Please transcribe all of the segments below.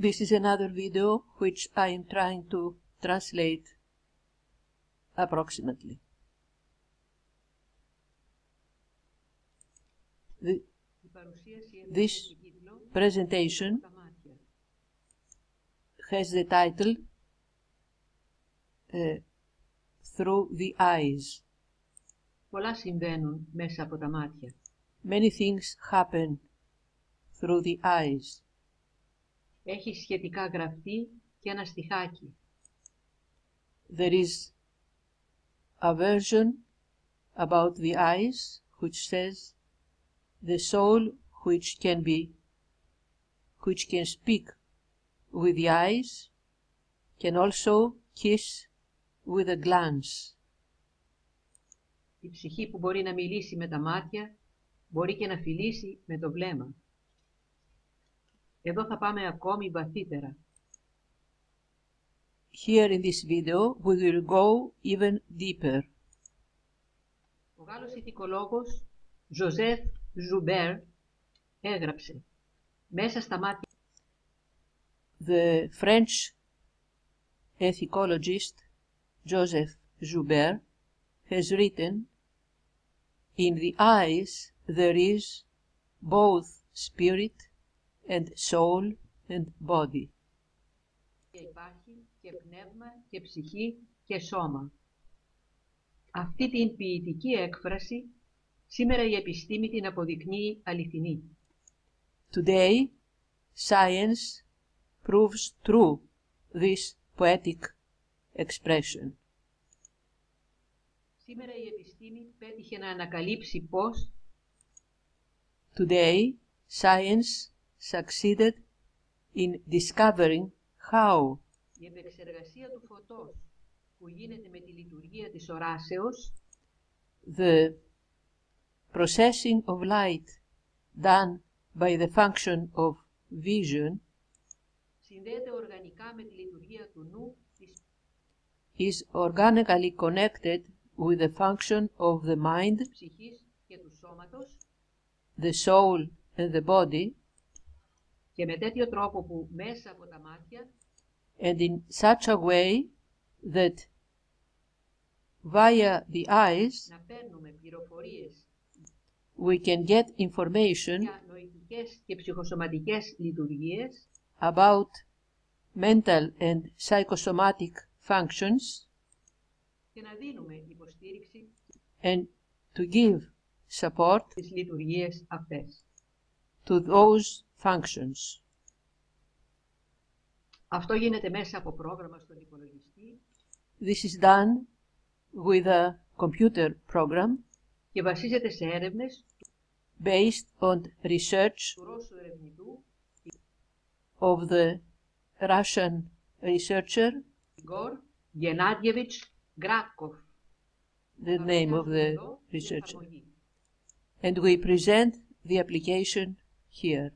This is another video which I am trying to translate approximately. This presentation has the title Through the Eyes. Πολλά συμβαίνουν μέσα από τα μάτια. Many things happen through the eyes. Έχει σχετικά γραφτεί και ένα στιχάκι. There is a version about the eyes which says, the soul which can speak with the eyes can also kiss with a glance. Η ψυχή που μπορεί να μιλήσει με τα μάτια, μπορεί και να φιλήσει με το βλέμμα. Εδώ θα πάμε ακόμη βαθύτερα. Here in this video we will go even deeper. Ο Γάλλος ηθικολόγος Ζωζέφ Ζουμπέρ έγραψε μέσα στα μάτια. The French ethicologist Joseph Joubert has written, in the eyes there is both spirit and soul and body. Υπάρχει και πνεύμα και ψυχή και σώμα. Αυτή την ποιητική έκφραση σήμερα η επιστήμη την αποδεικνύει αληθινή. Today, science proves true this poetic expression. Σήμερα η επιστήμη πέτυχε να ανακαλύψει πώς Today, science succeeded in discovering how η επεξεργασία του φωτός που γίνεται με τη λειτουργία της οράσεως, the processing of light done by the function of vision συνδέεται οργανικά με τη λειτουργία του νου, της is organically connected with the function of the mind, ψυχής και του σώματος the soul and the body, και με τέτοιο τρόπο που μέσα από τα μάτια and in such a way that via the eyes να παίρνουμε πληροφορίες we can get information για νοητικές και ψυχοσωματικές λειτουργίες about mental and psychosomatic functions και να δίνουμε υποστήριξη and to give support στις λειτουργίες αυτές. to those functions. Αυτό γίνεται μέσα από πρόγραμμα στον υπολογιστή This is done with a computer program και βασίζεται σε έρευνες based on research του Ρώσου ερευνητού of the Russian researcher, Igor Genadievich Grakov. the name of the researcher. And we present the application here.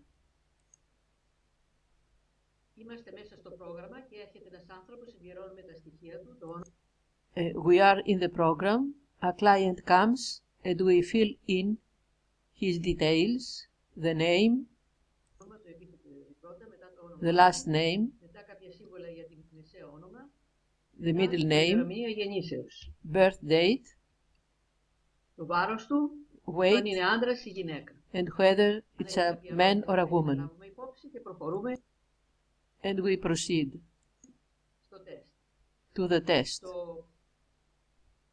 Είμαστε μέσα στο πρόγραμμα και έρχεται ένας άνθρωπος, συμπληρώνουμε τα στοιχεία του, το όνομα, We are in the program, a client comes and we fill in his details, the name, το επίθετο πρώτα, μετά το όνομα, the last name, μετά κάποια σύμβολα για την μεσαίο όνομα, the middle name, ημερομηνία γεννήσεως, birth date, το βάρος του, αν weight, είναι άντρας ή γυναίκα. and whether it's a man or a woman. Λάβουμε υπόψη και προχωρούμε And we proceed στο τεστ. to the test. Το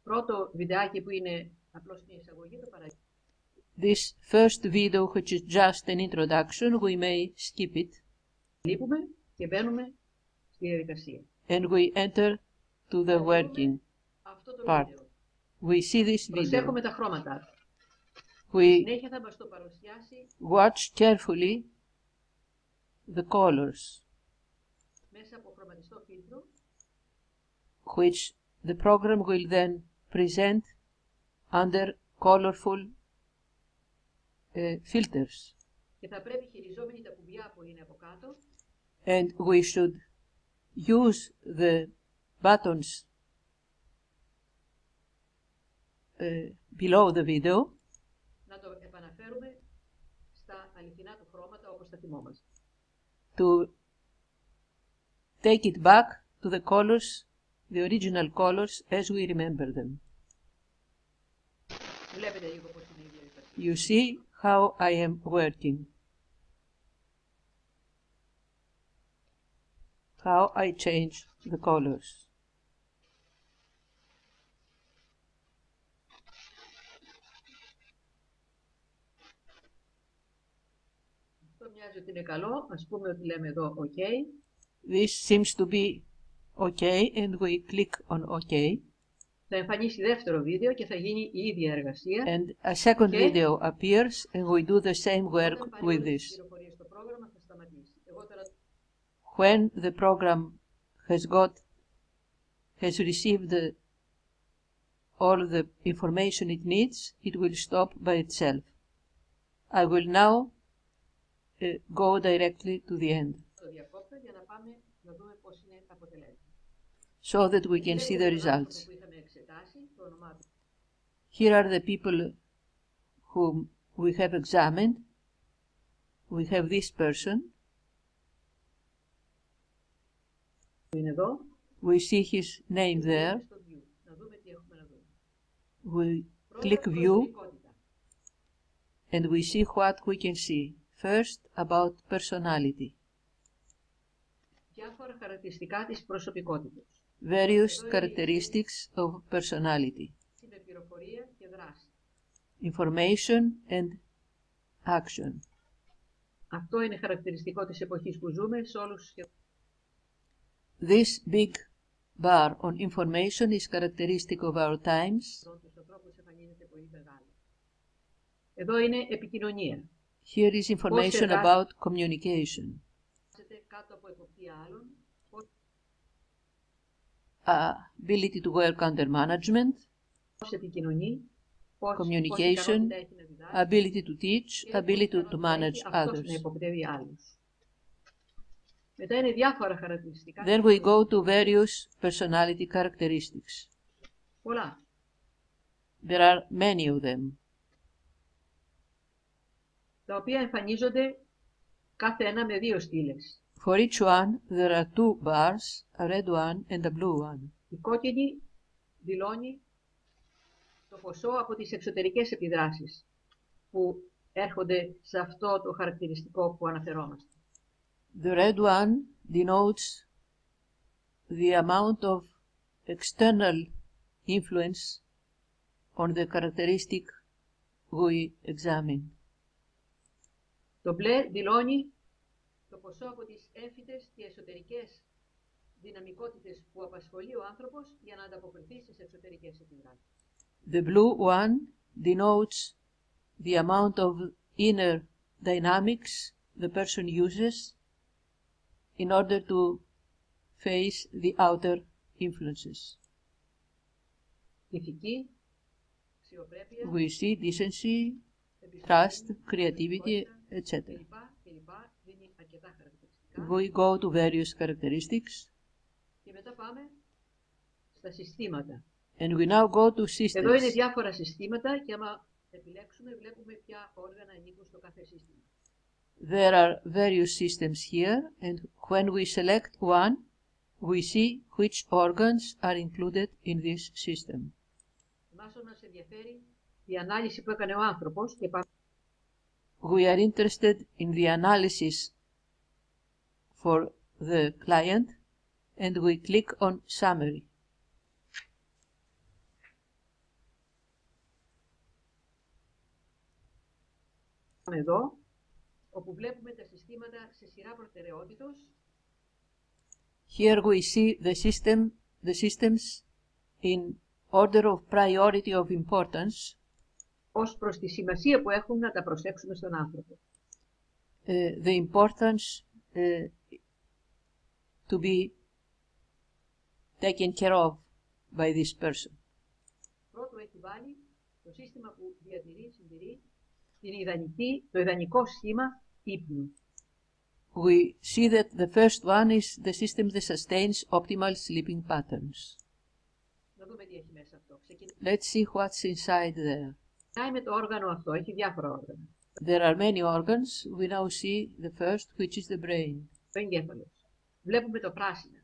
πρώτο βιντεάκι που είναι απλώς μια εισαγωγή, το παραγγείλουμε. This first video, which is just an introduction, we may skip it, Λείπουμε και μπαίνουμε στη διαδικασία. and we enter to the working Αυτό το part. βίντεο. We see this video. Προσέχουμε τα χρώματα του. We Συνέχεια θα μας το παρουσιάσει watch carefully the colors, μέσα από χρωματιστό φίλτρο which the program will then present under colorful filters. και θα πρέπει χειριζόμενοι τα κουμπιά που είναι από κάτω And we should use the buttons below the video να το επαναφέρουμε στα αληθινά του χρώματα όπως τα θυμόμαστε. to take it back to the colors, the original colors as we remember them. Βλέπετε λίγο πώς είναι η διαδικασία. You see how I am working, how I change the colors. Αυτό μοιάζει ότι είναι καλό, ας πούμε ότι λέμε εδώ OK. This seems to be OK and we click on OK. Θα εμφανίσει δεύτερο βίντεο και θα γίνει η ίδια εργασία. And a second Okay. video appears and we do the same work Όταν πάρει with όλες this. τις πληροφορίες στο πρόγραμμα θα σταματήσει. Εγώ τώρα When the program has received all the information it needs, it will stop by itself. I will now go directly to the end, το διακόπτω για να πάμε να δούμε πώς είναι τα αποτελέσματα. so that we can see the results. Που είχαμε εξετάσει, το όνομά του. Here are the people whom we have examined. We have this person. Είναι εδώ. We see his name there. Στο view. Να δούμε τι έχουμε να δούμε. We Πρώτα, click view προσωπικότητα. and we see what we can see. First, about personality. Διάφορα χαρακτηριστικά της προσωπικότητας. Various characteristics of personality. Είναι πληροφορία και δράση. Information and action. Αυτό είναι χαρακτηριστικό της εποχής που ζούμε σε όλους τους. This big bar on information is characteristic of our times. Στους ανθρώπους εμφανίζεται πολύ μεγάλο. Εδώ είναι επικοινωνία. Here is information about communication. Κάτω από εποπτεία άλλων. Ability to work under management. Πώς επικοινωνεί. Communication. Ability to teach. Ability to manage Αυτός others. να υποπτεύει άλλους. Μετά είναι διάφορα χαρακτηριστικά. Then we go to various personality characteristics. Πολλά. There are many of them, Τα οποία εμφανίζονται κάθε ένα με δύο στήλες. for each one there are two bars, a red one and a blue one. Η κόκκινη δηλώνει το ποσό από τις εξωτερικές επιδράσεις που έρχονται σε αυτό το χαρακτηριστικό που αναφερόμαστε. The red one denotes the amount of external influence on the characteristic we examine. Το μπλε δηλώνει το ποσό από τις έμφυτες και εσωτερικές δυναμικότητες που απασχολεί ο άνθρωπος για να ανταποκριθεί στις εξωτερικές επιδράσεις. The blue one denotes the amount of inner dynamics the person uses in order to face the outer influences. Ηθική, αξιοπρέπεια, We see decency, trust, creativity, etc. κλπ. Δίνει αρκετά χαρακτηριστικά. We go to various characteristics Και μετά πάμε στα συστήματα. and we now go to Εδώ είναι systems. διάφορα συστήματα και άμα επιλέξουμε βλέπουμε ποια όργανα ανήκουν στο κάθε σύστημα. There are various systems here, and when we select one, we see which organs are included in this system. Εμάς μας ενδιαφέρει η ανάλυση που έκανε ο άνθρωπος και πάμε We are interested in the analysis for the client, and we click on Summary. εδώ, όπου βλέπουμε τα συστήματα σε σειρά προτεραιότητος. Here we see the systems in order of priority of importance, Ως προς τη σημασία που έχουν να τα προσέξουμε στον άνθρωπο. the importance to be taken care of by this person. Πρώτο έχει βάλει το σύστημα που συντηρεί το ιδανικό σχήμα ύπνου. We see that the first one is the system that sustains optimal sleeping patterns. Να δούμε τι έχει μέσα αυτό. Let's see what's inside there. Ξεκινάει με το όργανο αυτό, έχει διάφορα όργανα. There are many organs. We now see the first, which is the brain. Το εγκέφαλος. βλέπουμε το πράσινο.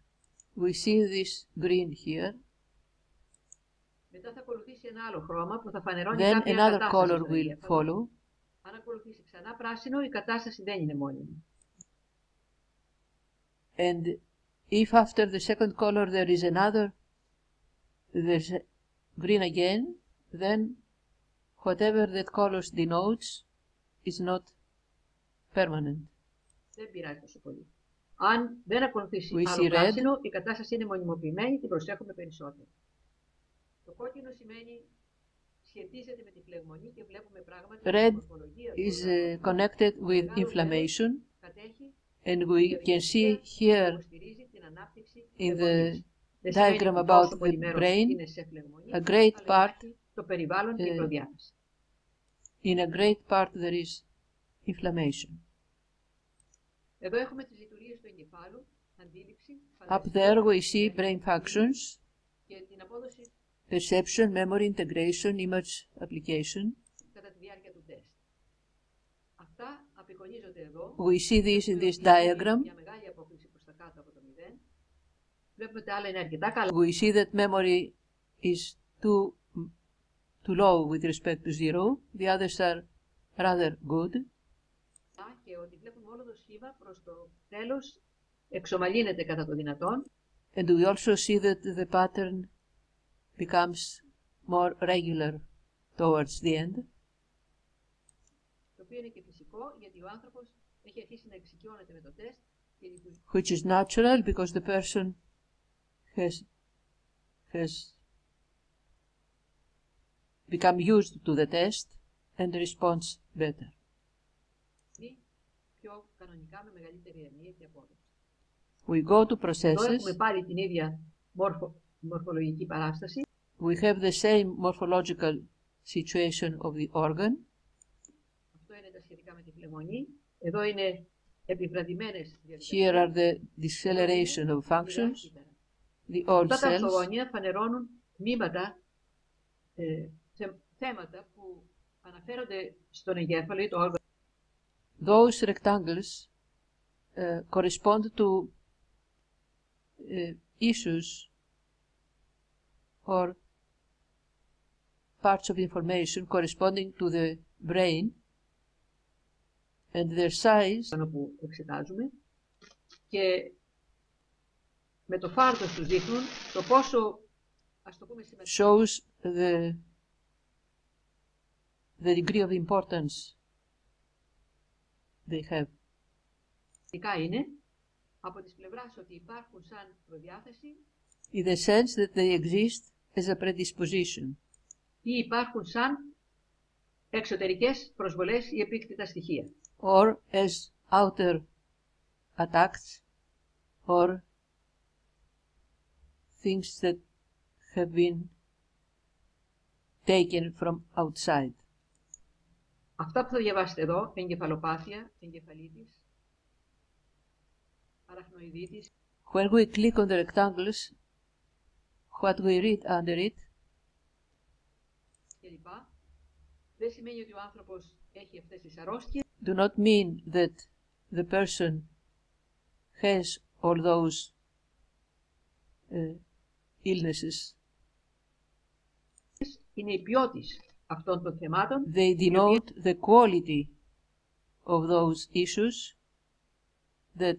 We see this green here. Μετά θα ακολουθήσει ένα άλλο χρώμα που θα φανερώνει Then κάποια another κατάσταση color στον will εγκέφαλο. follow. Αν ακολουθήσει ξανά πράσινο, η κατάσταση δεν είναι μόνιμη. And if after the second color there is there's green again, then whatever that color denotes is not permanent. Δεν πειράζει τόσο πολύ. Αν δεν ακολουθήσει We άλλο see πράσινο, η κατάσταση είναι μονιμοποιημένη, την προσέχουμε περισσότερο. Το κόκκινο σημαίνει σχετίζεται με τη φλεγμονή και βλέπουμε πράγματι Red τη μορφολογία is connected with inflammation, κατέχει and we can see here υποστηρίζει την ανάπτυξη in φλεγμονής. the Δεν σημαίνει diagram ότι about τόσο the πολύ μέρος brain είναι σε φλεγμονή, a great αλλά part, υπάρχει το περιβάλλον και η προδιάθεση. in a great part there is inflammation. Εδώ έχουμε τις λειτουργίες του εγκεφάλου, αντίληψη, Up there we see brain functions, και την απόδοση perception, memory, integration, image application. κατά τη διάρκεια του τεστ. Αυτά απεικονίζονται εδώ. We see this in this Έχουμε diagram. μια μεγάλη απόκληση προς τα κάτω από το 0. Βλέπουμε ότι τα άλλα είναι αρκετά καλά. We see that memory is too low with respect to 0. The others are rather good. Και ότι βλέπουμε όλο το σχήμα προς το τέλος εξομαλύνεται κατά το δυνατόν. And we also see that the pattern becomes more regular towards the end. Το οποίο είναι και φυσικό, γιατί ο άνθρωπος έχει αρχίσει να εξοικειώνεται με το τεστ και λειτουργεί. Which is natural because the person has become used to the test and responds better. Πιο κανονικά με μεγαλύτερη ηρεμία και απόδοση. We go to Εδώ έχουμε processes. πάλι την ίδια μορφολογική παράσταση. We have the same morphological situation of the organ. Αυτό είναι τα σχετικά με τη φλεγμονή. Εδώ είναι επιβραδυμένες Here are the deceleration of functions. The old Αυτά τα cells. ορθογώνια φανερώνουν τμήματα, θέματα που αναφέρονται στον εγκέφαλο ή το όργανο. Those rectangles correspond to issues or parts of information corresponding to the brain and their size που εξετάζουμε και με το φάρδος τους δείχνουν το πόσο, ας το πούμε σήμερα, shows the degree of importance they have. είναι από τις πλευράς ότι υπάρχουν σαν προδιάθεση In the sense that they exist as a predisposition. ή υπάρχουν σαν εξωτερικές προσβολές ή επίκτητα στοιχεία. Or as outer attacks or things that have been taken from outside. Αυτά που θα διαβάσετε εδώ, εγκεφαλοπάθεια, εγκεφαλίτης, αραχνοειδίτης, When we click on the rectangles, what we read under it κλπ. Δεν σημαίνει ότι ο άνθρωπος έχει αυτές τις αρρώστιες. do not mean that the person has all those illnesses. Είναι η ποιότης αυτών των θεμάτων. They denote the quality of those issues that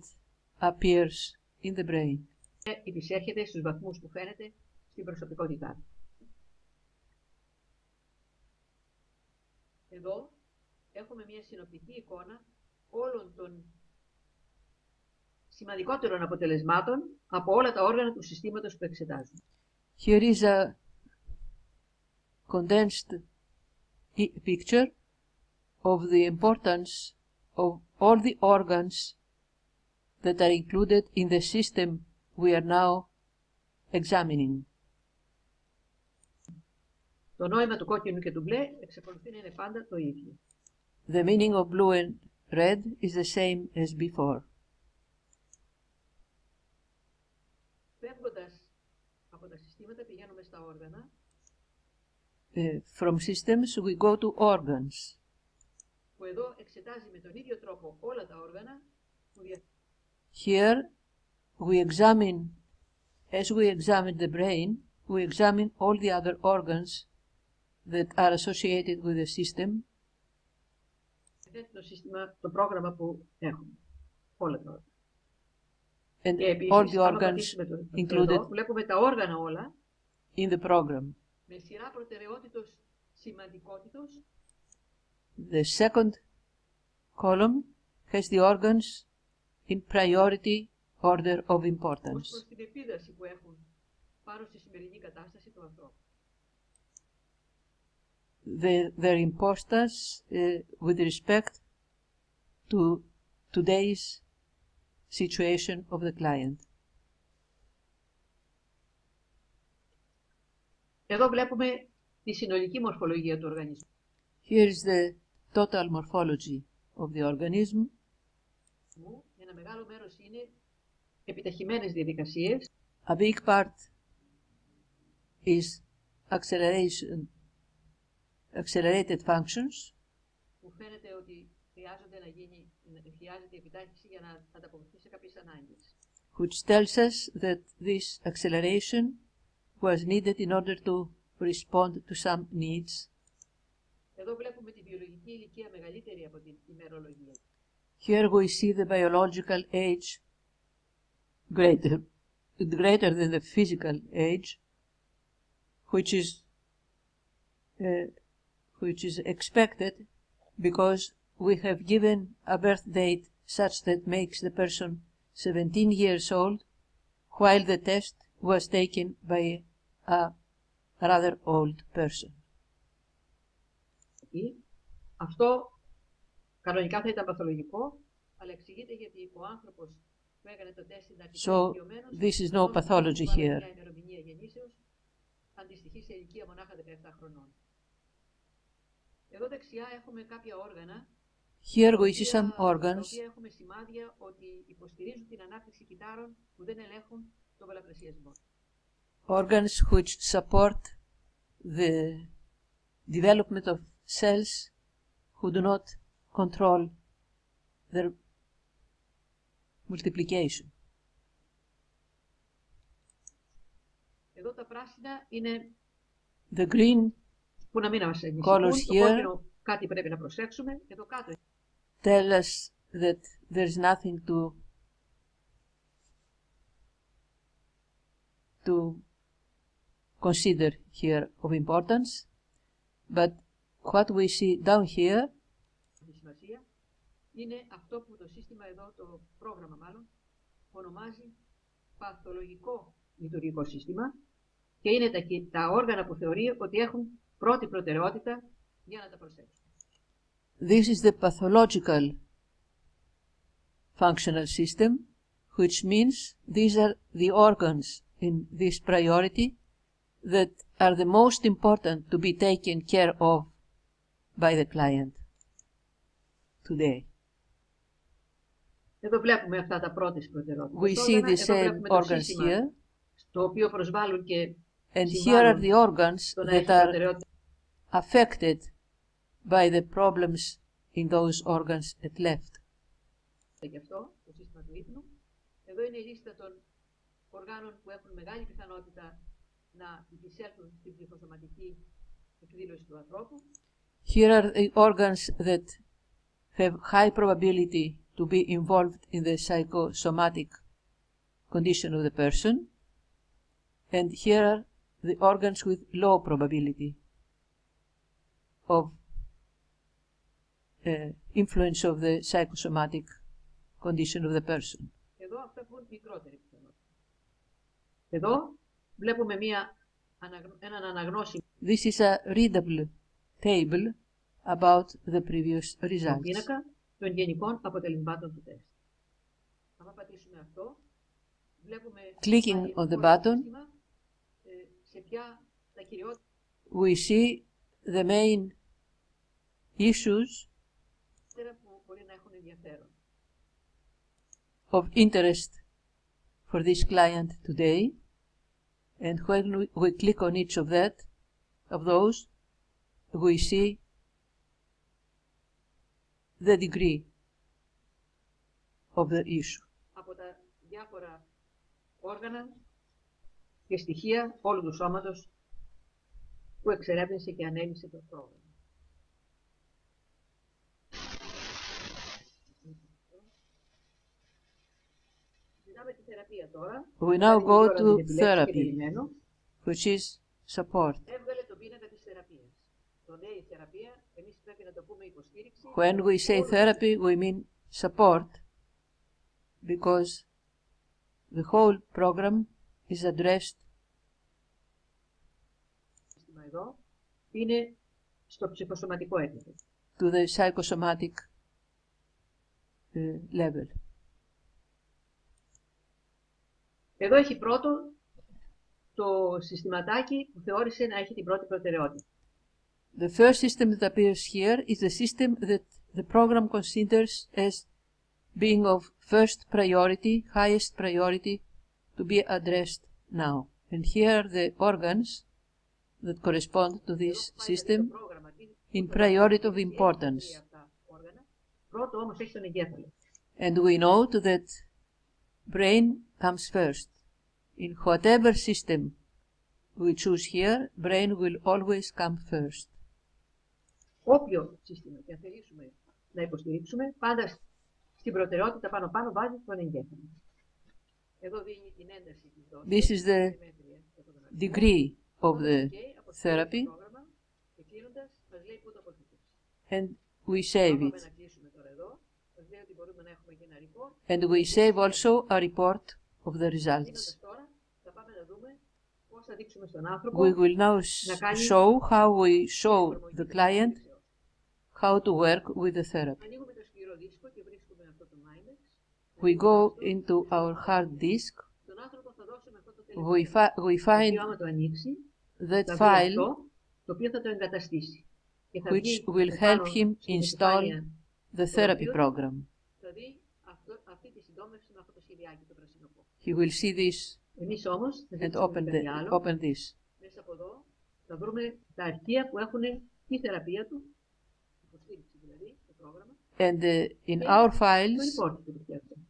appears in the brain. Και υπησέρχεται στους βαθμούς που φαίνεται στην προσωπικότητά του. Εδώ έχουμε μια συνοπτική εικόνα όλων των σημαντικότερων αποτελεσμάτων από όλα τα όργανα του συστήματος που εξετάζουν. Here is a condensed picture of the importance of all the organs that are included in the system we are now examining. Το νόημα του κόκκινου και του μπλε εξακολουθεί να είναι πάντα το ίδιο. The meaning of blue and red is the same as before. Φεύγοντας από τα συστήματα πηγαίνουμε στα όργανα. From systems we go to organs. Που εδώ εξετάζει με τον ίδιο τρόπο όλα τα όργανα. Που Here we examine, as we examine the brain, we examine all the other organs that are associated with the system. Το πρόγραμμα που έχουμε. Όλα τα όργανα. And Και επίσης, all the άμα organs πατήσουμε included εδώ, βλέπουμε τα όργανα όλα in the program. με σειρά προτεραιότητος σημαντικότητος. The second column has the organs in priority order of Ως importance. προς την επίδραση που έχουν πάνω στη σημερινή κατάσταση του ανθρώπου. Their importance with respect to today's situation of the client. Εδώ βλέπουμε τη συνολική μορφολογία του οργανισμού. Here is the total morphology of the organism. Ένα μεγάλο μέρος είναι επιταχυμένες διαδικασίες. A big part is accelerated functions. Που φαίνεται ότι χρειάζεται επιτάχυνση για να ανταποκριθεί σε κάποιες ανάγκες. Which tells us that this acceleration was needed in order to respond to some needs. Εδώ βλέπουμε τη βιολογική ηλικία μεγαλύτερη από την ημερολογία. Here we see the biological age greater than the physical age, which is expected because we have given a birth date such that makes the person 17 years old, while the test was taken by a rather old person. Αυτό κανονικά θα ήταν παθολογικό, αλλά εξηγείται γιατί ο άνθρωπος που έκανε το τεστ είναι αρκετά ηλικιωμένος. So this is no pathology here. Μια ημερομηνία γεννήσεως αντιστοιχεί σε ηλικία μονάχα 17 χρονών. Εδώ δεξιά έχουμε κάποια όργανα. Here we see some organs. Τα οποία έχουμε σημάδια ότι υποστηρίζουν την ανάπτυξη κυττάρων που δεν ελέγχουν τον πολλαπλασιασμό. Organs which support the development of cells who do not control their multiplication. Εδώ τα πράσινα είναι The green που να μην μας colors ανησυχούν. Το here κόκκινο κάτι πρέπει να προσέξουμε. Εδώ κάτω tell us that there is nothing to consider here of importance, but what we see down here είναι αυτό που το σύστημα εδώ, το πρόγραμμα μάλλον, ονομάζει παθολογικό λειτουργικό σύστημα και είναι τα όργανα που θεωρεί ότι έχουν πρώτη προτεραιότητα για να τα προσέξουν. This is the pathological functional system, which means these are the organs in this priority that are the most important to be taken care of by the client today. Εδώ βλέπουμε αυτά τα πρώτες προτεραιότητες. We see the same organs here, στο οποίο προσβάλλουν και and here are the organs that are affected by the problems in those organs at left. Και αυτό, το σύστημα του ύπνου. Εδώ είναι η λίστα των οργάνων που έχουν μεγάλη πιθανότητα να επισέλθουν στην ψυχοσωματική εκδήλωση του ανθρώπου. Here are the organs that have high probability to be involved in the psychosomatic condition of the person, and here are the organs with low probability of influence of the psychosomatic condition of the person. Εδώ αυτά έχουν μικρότερη πιθανότητα. Εδώ βλέπουμε έναν αναγνώσιμο. This is a readable table about the previous results. Πίνακα των γενικών αποτελεσμάτων του τεστ. Αν πατήσουμε αυτό, βλέπουμε clicking on the button, σε ποια τα κυριότερα we see the main issues που μπορεί να έχουν ενδιαφέρον. of interest for this client today, and when we click on each of those, we see the degree of the issue. Από τα διάφορα όργανα και στοιχεία όλου του σώματος που εξερεύνησε και ανέλυσε το πρόγραμμα. Ζητάμε τη θεραπεία τώρα. We now go to therapy, which is support. Έβγαλε τον πίνακα της θεραπείας. Το λέει η θεραπεία, εμείς πρέπει να το πούμε υποστήριξη. When we say therapy, we mean support, because the whole program is addressed. Εδώ είναι στο ψυχοσωματικό επίπεδο. To the psychosomatic level. Εδώ έχει πρώτο το συστηματάκι που θεώρησε να έχει την πρώτη προτεραιότητα. The first system that appears here is the system that the program considers as being of first priority, highest priority to be addressed now. And here are the organs that correspond to this system in priority of importance. Πρώτο όμως έχει τον εγκέφαλο. And we know that brain comes first. In whatever system we choose here, brain will always come first. Όποιο σύστημα και αν θελήσουμε να υποστηρίξουμε, πάντα στην προτεραιότητα πάνω βάζει τον εγκέφαλο. Εδώ δίνει την ένταση της δόσης. This is the degree of the therapy, and we save it. And we save also a report of the results. We will now show how we show the client how to work with the therapy. We go into our hard disk. We find that file which will help him install the therapy program. He will see this and open this. Θα βρούμε τα αρχεία που έχουν τη θεραπεία του, υποστήριξη δηλαδή, το πρόγραμμα. And in our files,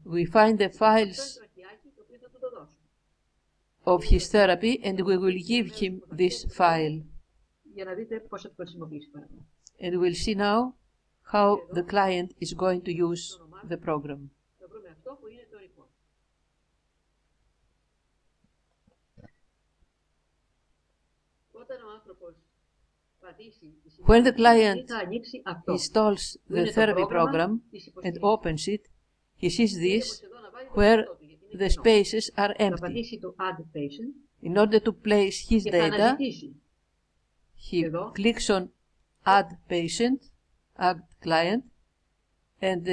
we find the files of his therapy, and we will give him this file. And we'll see now how the client is going to use the program. When the client installs the therapy program and opens it, he sees this where the spaces are empty. In order to place his data, he clicks on Add Patient, Add Client, and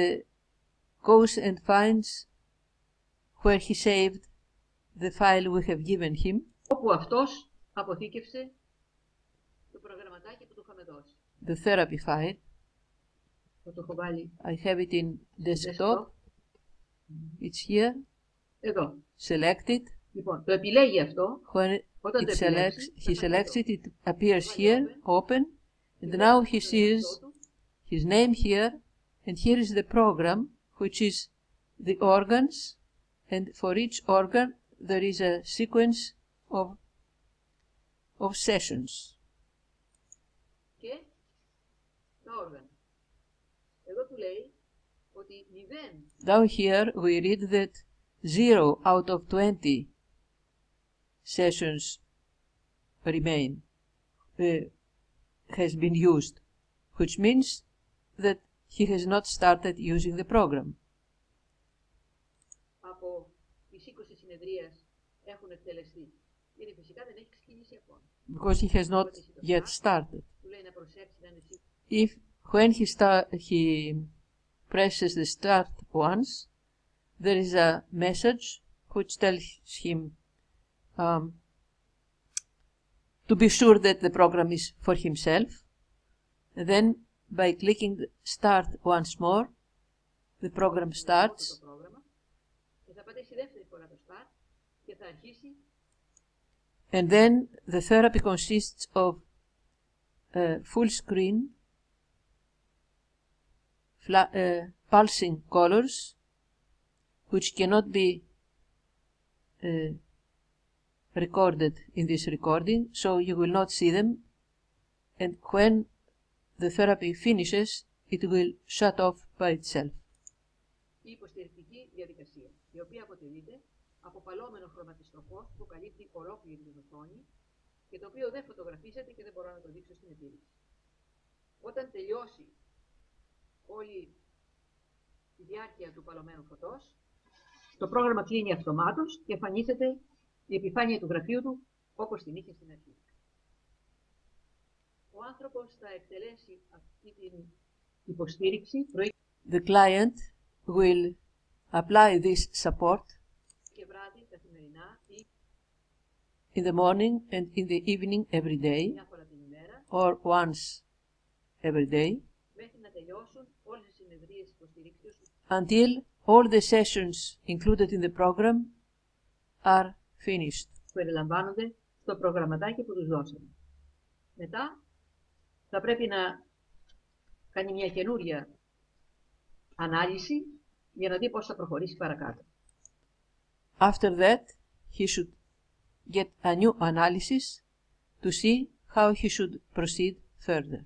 goes and finds where he saved the file we have given him. Όπου αυτός αποθήκευσε το προγραμματάκι που του είχαμε δώσει. The therapy file. Θα το έχω βάλει. I have it in desktop. It's here. Εδώ. Select it. Λοιπόν, το επιλέγει αυτό. When he selects it, it appears here, open, and now he sees his name here, and here is the program, which is the organs, and for each organ there is a sequence of sessions. Και τα όργανα. Εδώ του λέει ότι 0. Down here we read that 0 out of 20 sessions remain, has been used, which means that he has not started using the program. Από τις 20 συνεδρίες έχουν εκτελεστεί. Είναι φυσικά δεν έχει ξεκινήσει ακόμα. Because he has not yet started. Του λέει να προσέξει να είναι σίγουρο. If when he presses the start once, there is a message which tells him to be sure that the program is for himself. And then by clicking start once more, the program starts. And then the therapy consists of full screen, pulsing colors, which cannot be recorded in this recording, so you will not see them, and when the therapy finishes, it will shut off by itself. Η υποστηρικτική διαδικασία, η οποία αποτελείται από παλόμενο χρωματιστό φως που καλύπτει ολόκληρη την οθόνη και το οποίο δεν φωτογραφίζεται και δεν μπορώ να το δείξω στην επίδειξη. Όταν τελειώσει όλη η διάρκεια του παλωμένου φωτός, το πρόγραμμα κλείνει αυτομάτως και εμφανίζεται η επιφάνεια του γραφείου του όπως την είχε στην αρχή. Ο άνθρωπος θα εκτελέσει αυτή την υποστήριξη The client will apply this support και βράδυ καθημερινά ή in the morning and in the evening every day, μια φορά την ημέρα, or once every day, μέχρι να τελειώσουν όλες οι συνεδρίες υποστηρίξεως until all the sessions included in the program are finished. που περιλαμβάνονται στο προγραμματάκι που τους δώσαμε. Μετά θα πρέπει να κάνει μια καινούρια ανάλυση για να δει πώς θα προχωρήσει παρακάτω. After that, he should get a new analysis to see how he should proceed further.